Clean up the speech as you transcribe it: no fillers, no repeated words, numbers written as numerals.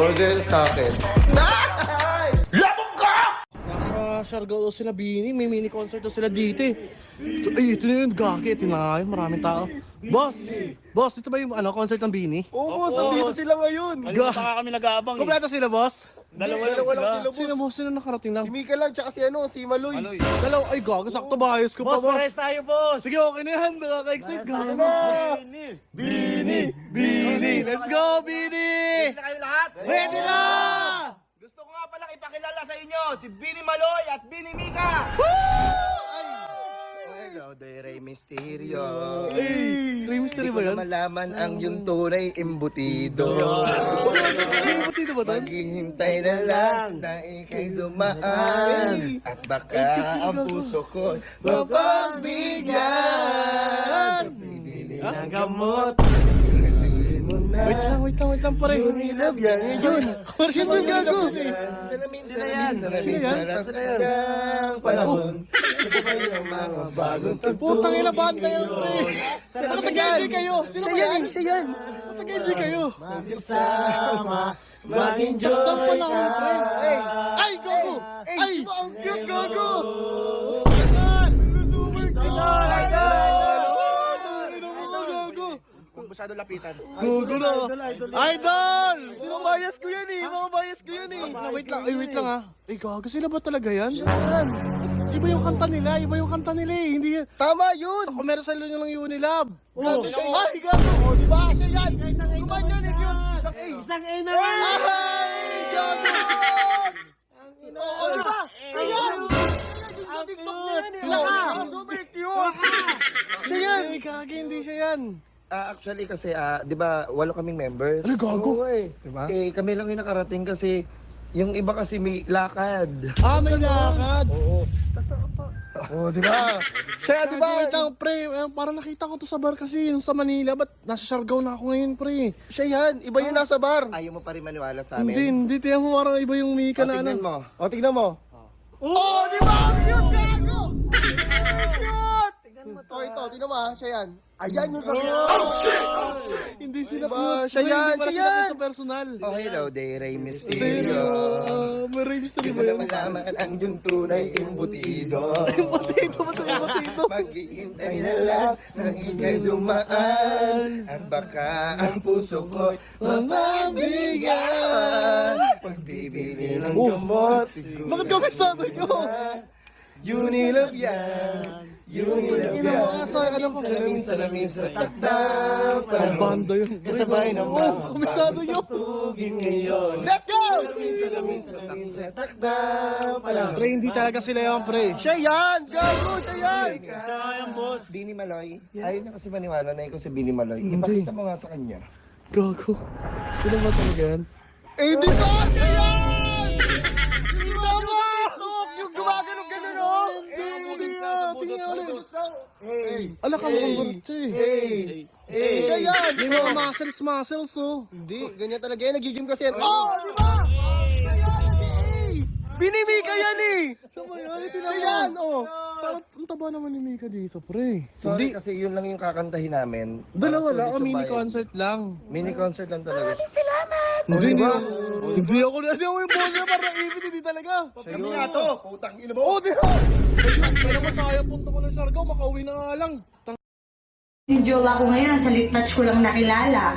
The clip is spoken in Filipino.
Burger sa akin. Nasa Siargao daw sila Bini, may mini concert daw sila dito eh. Ito na yun, gagi, ito na yun, maraming tao. Boss, ito ba yung concert ng Bini? Oo, nandito sila ngayon. Kanina pa nga kami nag-aabang eh. Kompleto sila, boss? Dalawa lang sila. Sino boss? Sino nakarating lang? Si Mika lang, tsaka si Maloy. Dalaw, ay gago, sakto ba? Ayos ko pa, Boss, boss. pares tayo, boss. Sige, okay na yan, nakaka-excite, gago. Bini! Let's go, Bini! Ready na kayo lahat? Ready na! Gusto ko nga palang ipakilala sa inyo si Bini Maloy at Bini Mika. Hello, Rey Mysterio. Ay, mystery ba Hindi ko yan? na malaman ang yung tunay imbutido. Butito ba doon? Maghihintay na lang na ikay dumaan. At baka ang puso ko mapagbigyan. Bibili ng gamot. Wait lang, pare. Unilab yan. Yun. Sino yung gago? Salamin ng panahon. Kasabay ang mga bagong Putang ina, banda yan, pre. Nag-enjoy kayo. Sino ba yan? Siya yan. Nag-enjoy kayo. Magsama, mag-enjoy Saktan pa lang, pre. ka. Ay, gago! Ay! Ang cute, gago! Masyado lapitan. Gago na. Idol! Mga bias ko yan eh. Mga bias ko yan eh. Wait lang ha. Ay, gago, sila ba talaga yan? Yan. Iba yung kanta nila eh. Hindi yan. Tama yun. Kung meron sa nyo ng Unilab. Gago siya yun. Ay, gago! O, di ba? Siya yan. Kuman yan eh. Isang A na Ay, gago! O, di ba? Siya yan. Sa TikTok niya yan eh. Super cute. Siya yan! Ay, gagi, hindi siya yan. Actually kasi, di ba, 8 kaming members. Ano, gago? Oo, eh. Diba? Eh, kami lang yung nakarating kasi yung iba kasi may lakad. May lakad. Oo. Totoo pa. Oo, di ba? Siya, di ba? Wait lang, pre. Parang nakita ko to sa bar kasi, yung sa Manila. Ba't nasa Siargao na ako ngayon, pre? Siya yan. Iba yung nasa bar. Ayaw mo pa rin maniwala sa amin? Hindi. Tiyan mo, parang iba yung Mika na Tignan ano. mo. O, tignan mo. Oh, di ba? Ang cute, gago! Cute! Tignan mo to. Ito, tignan mo ha. Siya yan. Ayan yung sakit. Hindi sila Diba? po. Siya yan, Hindi pala siya sila yan. sa personal. Oh, hello, Rey Pero, Mysterio. may raves na Di ba mo na yun? malaman ang yung tunay imbutido. Potato ba ito? Potato? Maghihintay na lang nang ikay dumaan. At baka ang puso ko mapabigyan. Pagbibili ng gamot. Bakit kami sabi nyo? Unilab yan. Unilab Ina yan. mga sa ano ko. Salamin sa takda. Ang banda yun. Kasabay ng mga Komisado nyo. tugin ngayon. Let's go! Salamin sa takda. Pre, hindi talaga sila yan, pre. Siya yan! Gago! Siya yan! Sayang, boss. Bini Maloy? Ayaw na kasi maniwala na ikaw si Bini Maloy. Ipakita mo nga sa kanya. Gago. Sino ba talaga yan? Eh, di ba? Siya yan! Di ba mo? Yung gumagano-gano, no? Hey! Ala ka mukhang burto eh. Hey! Siya yan! May mga muscles oh. Hindi, ganyan talaga yan. Nagigim kasi yan. Oh, di ba? Siya yan! Binimika yan eh! Siya ba yan? Siya yan, oh! Parang ang taba naman ni Mika dito, pre. Sorry kasi yun lang yung kakantahin namin. Dalawa Para lang, sulit yung mini bayan. concert lang. Mini concert lang talaga. Hindi ako yung boss na para even, hindi talaga. Kami nga to! Putang ina mo! Oh, di ba? Pero masaya punta ko ng Siargao, makauwi na nga lang. Yung jowa ko ngayon, sa lip touch ko lang nakilala.